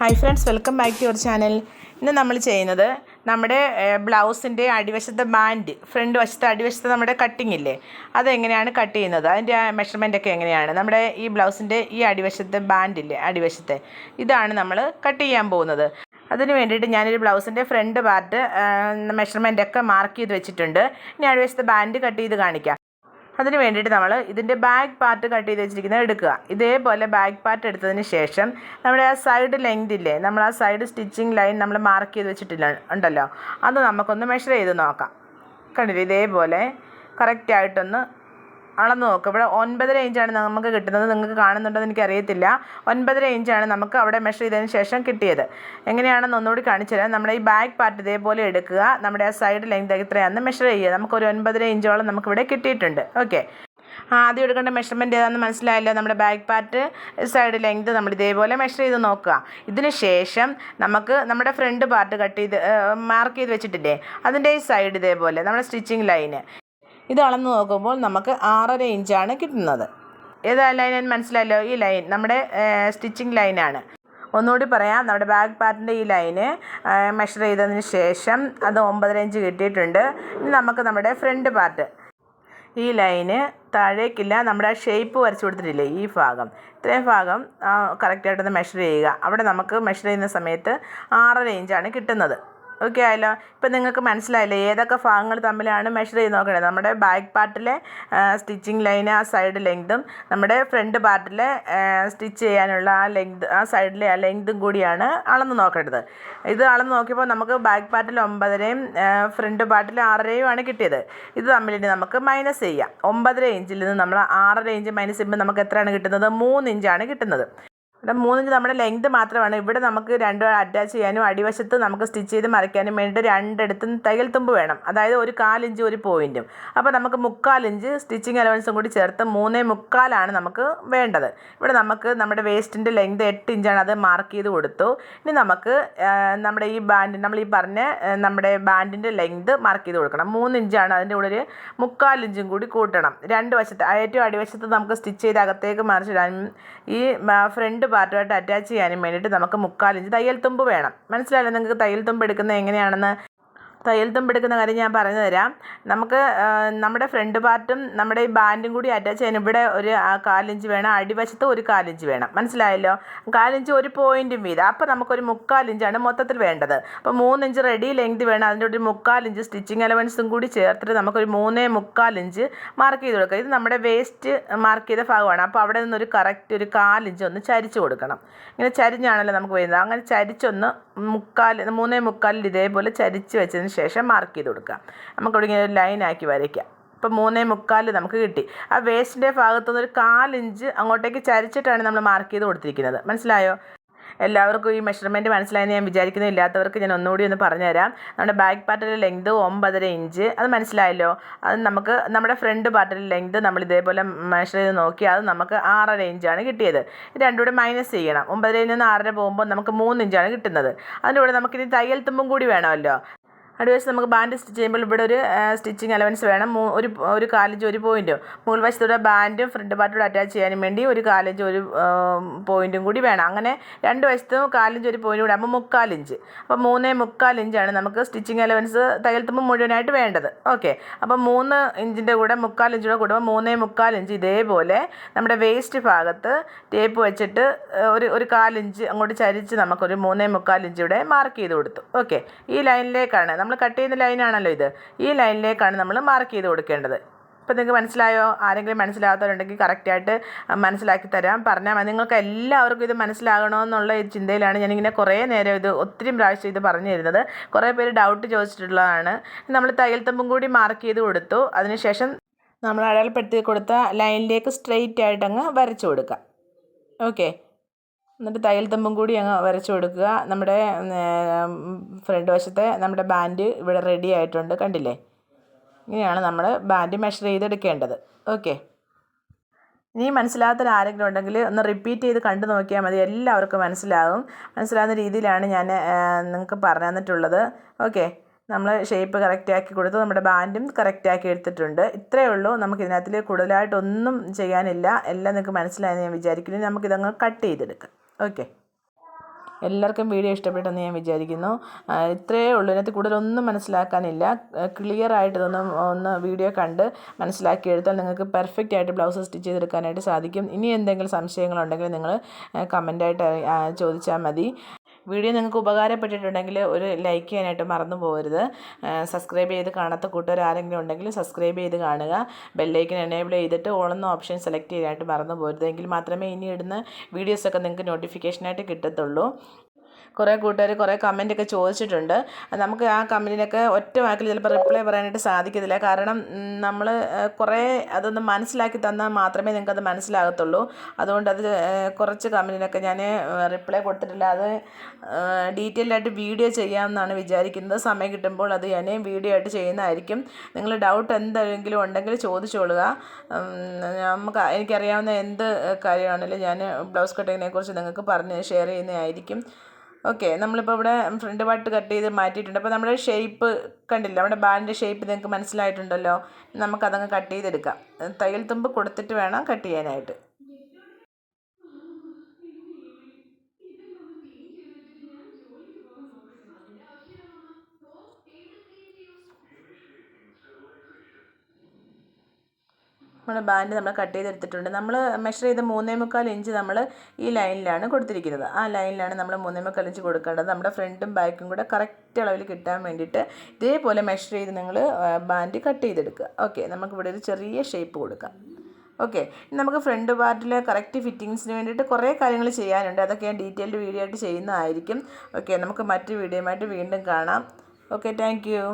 Hi friends, welcome back to your channel. ഇന്ന് നമ്മൾ ചെയ്യുന്നത് നമ്മുടെ ബ്ലൗസിൻ്റെ അടിവശത്തെ ബാൻഡ്, ഫ്രണ്ട് വശത്തെ അടിവശത്തെ നമ്മുടെ കട്ടിങ് ഇല്ലേ, അതെങ്ങനെയാണ് കട്ട് ചെയ്യുന്നത്, അതിൻ്റെ മെഷർമെൻറ്റൊക്കെ എങ്ങനെയാണ്. നമ്മുടെ ഈ ബ്ലൗസിൻ്റെ ഈ അടിവശത്തെ ബാൻഡില്ലേ, അടിവശത്തെ ഇതാണ് നമ്മൾ കട്ട് ചെയ്യാൻ പോകുന്നത്. അതിന് വേണ്ടിയിട്ട് ഞാനൊരു ബ്ലൗസിൻ്റെ ഫ്രണ്ട് പാർട്ട് മെഷർമെൻറ്റൊക്കെ മാർക്ക് ചെയ്ത് വെച്ചിട്ടുണ്ട്. ഇനി അടിവശത്തെ ബാൻഡ് കട്ട് ചെയ്ത് കാണിക്കാം. അതിന് വേണ്ടിയിട്ട് നമ്മൾ ഇതിൻ്റെ ബാക്ക് പാർട്ട് കട്ട് ചെയ്ത് വെച്ചിരിക്കുന്നത് എടുക്കുക. ഇതേപോലെ ബാക്ക് പാർട്ട് എടുത്തതിന് ശേഷം നമ്മുടെ ആ സൈഡ് ലെങ്ത് ഇല്ലേ, നമ്മൾ ആ സൈഡ് സ്റ്റിച്ചിങ് ലൈൻ നമ്മൾ മാർക്ക് ചെയ്ത് വെച്ചിട്ടില്ല ഉണ്ടല്ലോ, അത് നമുക്കൊന്ന് മെഷർ ചെയ്ത് നോക്കാം. കണ്ടില്ലേ, ഇതേപോലെ കറക്റ്റായിട്ടൊന്ന് അളന്ന് നോക്കുക. ഇവിടെ 9.5 ഇഞ്ചാണ് നമുക്ക് കിട്ടുന്നത്. നിങ്ങൾക്ക് കാണുന്നുണ്ടോ എന്ന് എനിക്കറിയത്തില്ല. 9.5 ഇഞ്ചാണ് നമുക്ക് അവിടെ മെഷർ ചെയ്തതിന് ശേഷം കിട്ടിയത്. എങ്ങനെയാണെന്ന് ഒന്നുകൂടി കാണിച്ചു തരാം. നമ്മുടെ ഈ ബാക്ക് പാർട്ട് ഇതേപോലെ എടുക്കുക, നമ്മുടെ ആ സൈഡ് ലെങ്ത് എത്രയാണെന്ന് മെഷർ ചെയ്യുക. നമുക്കൊരു 9.5 ഇഞ്ചോളം നമുക്കിവിടെ കിട്ടിയിട്ടുണ്ട്. ഓക്കെ, ആദ്യം എടുക്കേണ്ട മെഷർമെൻറ്റ് ഏതാണെന്ന് മനസ്സിലായല്ലോ. നമ്മുടെ ബാക്ക് പാർട്ട് സൈഡ് ലെങ്ത് നമ്മൾ ഇതേപോലെ മെഷർ ചെയ്ത് നോക്കുക. ഇതിന് ശേഷം നമുക്ക് നമ്മുടെ ഫ്രണ്ട് പാർട്ട് കട്ട് ചെയ്ത് മാർക്ക് ചെയ്ത് വെച്ചിട്ടില്ലേ, അതിൻ്റെ ഈ സൈഡ് ഇതേപോലെ നമ്മുടെ സ്റ്റിച്ചിങ് ലൈന് ഇത് അളന്ന് നോക്കുമ്പോൾ നമുക്ക് 6.5 ഇഞ്ചാണ് കിട്ടുന്നത്. ഏതാ ലൈൻ മനസ്സിലായല്ലോ? ഈ ലൈൻ നമ്മുടെ സ്റ്റിച്ചിങ് ലൈനാണ്. ഒന്നുകൂടി പറയാം, നമ്മുടെ ബാക്ക് പാർട്ടിൻ്റെ ഈ ലൈന് മെഷർ ചെയ്തതിന് ശേഷം അത് 9.5 ഇഞ്ച് കിട്ടിയിട്ടുണ്ട്. ഇനി നമുക്ക് നമ്മുടെ ഫ്രണ്ട് പാർട്ട് ഈ ലൈന് താഴേക്കില്ല, നമ്മുടെ ആ ഷേപ്പ് വരച്ച് കൊടുത്തിട്ടില്ലേ, ഈ ഭാഗം, ഇത്രയും ഭാഗം കറക്റ്റായിട്ടൊന്ന് മെഷർ ചെയ്യുക. അവിടെ നമുക്ക് മെഷർ ചെയ്യുന്ന സമയത്ത് 6.5 ഇഞ്ചാണ് കിട്ടുന്നത്. ഓക്കെ ആയല്ലോ? ഇപ്പം നിങ്ങൾക്ക് മനസ്സിലായില്ലേ ഏതൊക്കെ ഭാഗങ്ങൾ തമ്മിലാണ് മെഷർ ചെയ്ത് നോക്കേണ്ടത്. നമ്മുടെ ബാക്ക് പാർട്ടിലെ സ്റ്റിച്ചിങ് ലൈന്, ആ സൈഡ് ലെങ്തും നമ്മുടെ ഫ്രണ്ട് പാർട്ടിലെ സ്റ്റിച്ച് ചെയ്യാനുള്ള ആ ലെങ്ത്, ആ സൈഡിലെ ആ ലെങ്തും കൂടിയാണ് അളന്ന് നോക്കേണ്ടത്. ഇത് അളന്ന് നോക്കിയപ്പോൾ നമുക്ക് ബാക്ക് പാർട്ടിൽ 9.5യും ഫ്രണ്ട് പാർട്ടിൽ 6.5യും ആണ് കിട്ടിയത്. ഇത് തമ്മിൽ ഇനി നമുക്ക് മൈനസ് ചെയ്യാം. 9.5 ഇഞ്ചിൽ നിന്ന് നമ്മൾ 6.5 ഇഞ്ച് മൈനസ് ചെയ്യുമ്പോൾ നമുക്ക് എത്രയാണ് കിട്ടുന്നത്? 3 ഇഞ്ചാണ് കിട്ടുന്നത്. ഇവിടെ 3 ഇഞ്ച് നമ്മുടെ ലെങ്ത് മാത്രമാണ്. ഇവിടെ നമുക്ക് രണ്ടും അറ്റാച്ച് ചെയ്യാനും അടിവശത്ത് നമുക്ക് സ്റ്റിച്ച് ചെയ്ത് മറിക്കാനും വേണ്ടിയിട്ട് രണ്ടിടത്തും തയ്യൽ തുമ്പ് വേണം. അതായത് ഒരു 1/4 ഇഞ്ച് ഒരു പോയിൻറ്റും. അപ്പോൾ നമുക്ക് 3/4 ഇഞ്ച് സ്റ്റിച്ചിങ് അലവൻസും കൂടി ചേർത്ത് 3.25 നമുക്ക് വേണ്ടത്. ഇവിടെ നമുക്ക് നമ്മുടെ വേസ്റ്റിൻ്റെ ലെങ്ത് 8 ഇഞ്ചാണ്, അത് മാർക്ക് ചെയ്ത് കൊടുത്തു. ഇനി നമുക്ക് നമ്മുടെ ഈ ബാൻഡ്, നമ്മൾ ഈ പറഞ്ഞ നമ്മുടെ ബാൻഡിൻ്റെ ലെങ്ത് മാർക്ക് ചെയ്ത് കൊടുക്കണം. 3 ഇഞ്ചാണ്, അതിൻ്റെ കൂടെ ഒരു 3/4 ഇഞ്ചും കൂടി കൂട്ടണം. രണ്ട് വശത്ത്, ഏറ്റവും അടിവശത്ത് നമുക്ക് സ്റ്റിച്ച് ചെയ്ത് അകത്തേക്ക് മറിച്ചിടാനും ഈ ഫ്രണ്ട് പാർട്ടുമായിട്ട് അറ്റാച്ച് ചെയ്യാനും വേണ്ടിയിട്ട് നമുക്ക് 3/4 ഇഞ്ച് തയ്യൽ തുമ്പ് വേണം. മനസ്സിലായല്ലോ നിങ്ങൾക്ക് തയ്യൽ തുമ്പ് എടുക്കുന്നത് എങ്ങനെയാണെന്ന്? തയ്യൽ തുമ്പ് എടുക്കുന്ന കാര്യം ഞാൻ പറഞ്ഞു തരാം. നമുക്ക് നമ്മുടെ ഫ്രണ്ട് പാർട്ടും നമ്മുടെ ഈ ബാൻഡും കൂടി അറ്റാച്ച് ചെയ്യാൻ ഇവിടെ ഒരു 1/4 ഇഞ്ച് വേണം, അടിവശത്ത് ഒരു 1/4 ഇഞ്ച് വേണം. മനസ്സിലായല്ലോ? 1/4 ഇഞ്ച് ഒരു പോയിൻറ്റും വീതം. അപ്പോൾ നമുക്കൊരു 3/4 ഇഞ്ചാണ് മൊത്തത്തിൽ വേണ്ടത്. അപ്പോൾ 3 ഇഞ്ച് റെഡി ലെങ്ത് വേണം, അതിൻ്റെ ഒരു 3/4 ഇഞ്ച് സ്റ്റിച്ചിങ് അലവൻസും കൂടി ചേർത്തിട്ട് നമുക്കൊരു 3.25 ഇഞ്ച് മാർക്ക് ചെയ്ത് കൊടുക്കുക. ഇത് നമ്മുടെ വേസ്റ്റ് മാർക്ക് ചെയ്ത ഭാഗമാണ്. അപ്പോൾ അവിടെ നിന്നൊരു കറക്റ്റ് ഒരു 1/4 ഇഞ്ച് ഒന്ന് ചരിച്ച് കൊടുക്കണം. ഇങ്ങനെ ചരിഞ്ഞാണല്ലോ നമുക്ക് വരുന്നത്. അങ്ങനെ ചരിച്ചൊന്ന് 3.25 ഇതേപോലെ ചരിച്ച് വെച്ചതിന് ശേഷം മാർക്ക് ചെയ്ത് കൊടുക്കാം. നമുക്കിവിടെ ഇങ്ങനെ ഒരു ലൈനാക്കി വരയ്ക്കാം. ഇപ്പം 3.25 നമുക്ക് കിട്ടി. ആ വേസ്റ്റിൻ്റെ ഭാഗത്തുനിന്ന് ഒരു 1/4 ഇഞ്ച് അങ്ങോട്ടേക്ക് ചരിച്ചിട്ടാണ് നമ്മൾ മാർക്ക് ചെയ്ത് കൊടുത്തിരിക്കുന്നത്. മനസ്സിലായോ? എല്ലാവർക്കും ഈ മെഷർമെൻറ്റ് മനസ്സിലായെന്ന് ഞാൻ വിചാരിക്കുന്നു. ഇല്ലാത്തവർക്ക് ഞാൻ ഒന്നുകൂടി ഒന്ന് പറഞ്ഞുതരാം. നമ്മുടെ ബാക്ക് പാർട്ടിലെ ലെങ്ത് 9.5 ഇഞ്ച്, അത് മനസ്സിലായല്ലോ? അത് നമുക്ക് നമ്മുടെ ഫ്രണ്ട് പാർട്ടിലെ ലെങ്ത് നമ്മൾ ഇതേപോലെ മെഷർ ചെയ്ത് നോക്കി, അത് നമുക്ക് 6.5 ഇഞ്ചാണ് കിട്ടിയത്. ഇത് രണ്ടും കൂടെ മൈനസ് ചെയ്യണം. 9.5 നിന്ന് 6.5 പോകുമ്പോൾ നമുക്ക് 3 ഇഞ്ചാണ് കിട്ടുന്നത്. അതിൻ്റെ കൂടെ നമുക്കിനി തയ്യൽ തുമ്പും കൂടി വേണമല്ലോ. അടിവശത്ത് നമുക്ക് ബാൻഡ് സ്റ്റിച്ച് ചെയ്യുമ്പോൾ ഇവിടെ ഒരു സ്റ്റിച്ചിങ് അലവൻസ് വേണം, ഒരു 1/4 ഇഞ്ച് ഒരു പോയിൻറ്റും. മുകൾ വശത്തൂടെ ബാൻഡും ഫ്രണ്ട് പാർട്ടോടെ അറ്റാച്ച് ചെയ്യാനും വേണ്ടി ഒരു 1/4 ഇഞ്ച് ഒരു പോയിൻറ്റും കൂടി വേണം. അങ്ങനെ രണ്ട് വശത്തും 1/4 ഇഞ്ച് ഒരു പോയിൻറ്റ് കൂടെ ആകുമ്പോൾ 3/4 ഇഞ്ച്. അപ്പോൾ 3.25 ഇഞ്ചാണ് നമുക്ക് സ്റ്റിച്ചിങ് അലവൻസ് തയ്യൽ തുമ്പ് മുഴുവനായിട്ട് വേണ്ടത്. ഓക്കെ, അപ്പോൾ 3 ഇഞ്ചിൻ്റെ കൂടെ 3/4 ഇഞ്ച് കൂടെ കൂടുമ്പോൾ 3.25 ഇഞ്ച് ഇതേപോലെ നമ്മുടെ വേസ്റ്റ് ഭാഗത്ത് ടേപ്പ് വെച്ചിട്ട് ഒരു 1/4 ഇഞ്ച് അങ്ങോട്ട് ചരിച്ച് നമുക്കൊരു 3.25 ഇഞ്ച് ഇവിടെ മാർക്ക് ചെയ്ത് കൊടുത്തു. ഓക്കെ, ഈ ലൈനിലേക്കാണ് നമ്മൾ കട്ട് ചെയ്യുന്ന ലൈനാണല്ലോ ഇത്, ഈ ലൈനിലേക്കാണ് നമ്മൾ മാർക്ക് ചെയ്ത് കൊടുക്കേണ്ടത്. ഇപ്പോൾ നിങ്ങൾക്ക് മനസ്സിലായോ? ആരെങ്കിലും മനസ്സിലാകാത്തവരുണ്ടെങ്കിൽ കറക്റ്റായിട്ട് മനസ്സിലാക്കി തരാം, പറഞ്ഞാൽ മതി. നിങ്ങൾക്ക് എല്ലാവർക്കും ഇത് മനസ്സിലാകണമെന്നുള്ള ഒരു ചിന്തയിലാണ് ഞാനിങ്ങനെ കുറേ നേരം ഇത് ഒത്തിരി പ്രാവശ്യം ഇത് പറഞ്ഞു തരുന്നത്. കുറേ പേര് ഡൗട്ട് ചോദിച്ചിട്ടുള്ളതാണ്. നമ്മൾ തയ്യൽ തുമ്പും കൂടി മാർക്ക് ചെയ്ത് കൊടുത്തു. അതിനുശേഷം നമ്മൾ അടയാളപ്പെടുത്തി കൊടുത്ത ലൈനിലേക്ക് സ്ട്രെയിറ്റ് ആയിട്ട് അങ്ങ് വരച്ചു കൊടുക്കുക. ഓക്കെ, എന്നിട്ട് തയ്യൽ തുമ്പും കൂടി അങ്ങ് വരച്ചു കൊടുക്കുക. നമ്മുടെ ഫ്രണ്ട് വശത്തെ നമ്മുടെ ബാൻഡ് ഇവിടെ റെഡി ആയിട്ടുണ്ട്. കണ്ടില്ലേ? ഇങ്ങനെയാണ് നമ്മൾ ബാൻഡ് മെഷർ ചെയ്തെടുക്കേണ്ടത്. ഓക്കെ, ഇനി മനസ്സിലാകാത്ത ആരെങ്കിലും ഉണ്ടെങ്കിൽ ഒന്ന് റിപ്പീറ്റ് ചെയ്ത് കണ്ടു നോക്കിയാൽ മതി. എല്ലാവർക്കും മനസ്സിലാകുന്ന രീതിയിലാണ് ഞാൻ നിങ്ങൾക്ക് പറഞ്ഞു തന്നിട്ടുള്ളത്. ഓക്കെ, നമ്മൾ ഷേപ്പ് കറക്റ്റാക്കി കൊടുത്തു, നമ്മുടെ ബാൻഡും കറക്റ്റാക്കി എടുത്തിട്ടുണ്ട്. ഇത്രയേ ഉള്ളൂ. നമുക്കിതിനകത്തിൽ കൂടുതലായിട്ടൊന്നും ചെയ്യാനില്ല. എല്ലാം നിങ്ങൾക്ക് മനസ്സിലായെന്ന് ഞാൻ വിചാരിക്കുന്നു. നമുക്കിതങ്ങ് കട്ട് ചെയ്തെടുക്കാം. ഓക്കെ, എല്ലാവർക്കും വീഡിയോ ഇഷ്ടപ്പെട്ടെന്ന് ഞാൻ വിചാരിക്കുന്നു. ഇത്രയേ ഉള്ളൂ, ഇതിനകത്ത് കൂടുതലൊന്നും മനസ്സിലാക്കാനില്ല. ക്ലിയർ ആയിട്ട് ഒന്ന് വീഡിയോ കണ്ട് മനസ്സിലാക്കി എടുത്താൽ നിങ്ങൾക്ക് പെർഫെക്റ്റ് ആയിട്ട് ബ്ലൗസ് സ്റ്റിച്ച് ചെയ്തെടുക്കാനായിട്ട് സാധിക്കും. ഇനി എന്തെങ്കിലും സംശയങ്ങളുണ്ടെങ്കിൽ നിങ്ങൾ കമൻറ്റായിട്ട് ചോദിച്ചാൽ മതി. വീഡിയോ നിങ്ങൾക്ക് ഉപകാരപ്പെട്ടിട്ടുണ്ടെങ്കിൽ ഒരു ലൈക്ക് ചെയ്യാനായിട്ട് മറന്നു പോകരുത്. സബ്സ്ക്രൈബ് ചെയ്ത് കാണാത്ത കൂട്ടുകാർ ആരെങ്കിലും ഉണ്ടെങ്കിൽ സബ്സ്ക്രൈബ് ചെയ്ത് കാണുക. ബെല്ലൈക്കൻ എനേബിൾ ചെയ്തിട്ട് ഓളെന്ന ഓപ്ഷൻ സെലക്ട് ചെയ്യാനായിട്ട് മറന്നു പോകരുത്. എങ്കിൽ മാത്രമേ ഇനി ഇടുന്ന വീഡിയോസൊക്കെ നിങ്ങൾക്ക് നോട്ടിഫിക്കേഷനായിട്ട് കിട്ടത്തുള്ളൂ. കുറേ കൂട്ടുകാർ കുറേ കമൻറ്റൊക്കെ ചോദിച്ചിട്ടുണ്ട്. നമുക്ക് ആ കമൻറ്റിനൊക്കെ ഒറ്റ വാക്കിൽ ചിലപ്പോൾ റിപ്ലൈ പറയാനായിട്ട് സാധിക്കത്തില്ല. കാരണം നമ്മൾ കുറേ അതൊന്ന് മനസ്സിലാക്കി തന്നാൽ മാത്രമേ നിങ്ങൾക്കത് മനസ്സിലാകത്തുള്ളൂ. അതുകൊണ്ട് കുറച്ച് കമൻറ്റിനൊക്കെ ഞാൻ റിപ്ലൈ കൊടുത്തിട്ടില്ല. അത് ഡീറ്റെയിൽഡായിട്ട് വീഡിയോ ചെയ്യാമെന്നാണ് വിചാരിക്കുന്നത്. സമയം കിട്ടുമ്പോൾ അത് ഞാൻ വീഡിയോ ആയിട്ട് ചെയ്യുന്നതായിരിക്കും. നിങ്ങൾ ഡൗട്ട് എന്തെങ്കിലും ഉണ്ടെങ്കിൽ ചോദിച്ചോളുക. എനിക്കറിയാവുന്ന എന്ത് കാര്യമാണെങ്കിലും ഞാൻ ബ്ലൗസ് കട്ടിങ്ങിനെ കുറിച്ച് നിങ്ങൾക്ക് ഷെയർ ചെയ്യുന്നതായിരിക്കും. ഓക്കെ, നമ്മളിപ്പോൾ ഇവിടെ ഫ്രണ്ട് പാർട്ട് കട്ട് ചെയ്ത് മാറ്റിയിട്ടുണ്ട്. അപ്പോൾ നമ്മുടെ ഷേപ്പ് കണ്ടില്ല, നമ്മുടെ ബാലിൻ്റെ ഷേപ്പ് നിങ്ങൾക്ക് മനസ്സിലായിട്ടുണ്ടല്ലോ. നമുക്കതങ്ങ് കട്ട് ചെയ്തെടുക്കാം. തയ്യൽ തുമ്പ് കൊടുത്തിട്ട് വേണം കട്ട് ചെയ്യാനായിട്ട്. നമ്മുടെ ബാൻഡ് നമ്മൾ കട്ട് ചെയ്തെടുത്തിട്ടുണ്ട്. നമ്മൾ മെഷർ ചെയ്ത് 3.25 ഇഞ്ച് നമ്മൾ ഈ ലൈനിലാണ് കൊടുത്തിരിക്കുന്നത്. ആ ലൈനിലാണ് നമ്മൾ 3.25 ഇഞ്ച് കൊടുക്കേണ്ടത്. നമ്മുടെ ഫ്രണ്ടും ബാക്കും കൂടെ കറക്റ്റ് അളവിൽ കിട്ടാൻ വേണ്ടിയിട്ട് ഇതേപോലെ മെഷർ ചെയ്ത് നിങ്ങൾ ബാൻഡ് കട്ട് ചെയ്തെടുക്കുക. ഓക്കെ, നമുക്കിവിടെ ഒരു ചെറിയ ഷേപ്പ് കൊടുക്കാം. ഓക്കെ, നമുക്ക് ഫ്രണ്ട് പാർട്ടിൽ കറക്റ്റ് ഫിറ്റിങ്സിന് വേണ്ടിയിട്ട് കുറേ കാര്യങ്ങൾ ചെയ്യാനുണ്ട്. അതൊക്കെ ഞാൻ ഡീറ്റെയിൽഡ് വീഡിയോ ആയിട്ട് ചെയ്യുന്നതായിരിക്കും. ഓക്കെ, നമുക്ക് മറ്റു വീഡിയോയുമായിട്ട് വീണ്ടും കാണാം. Okay, thank you.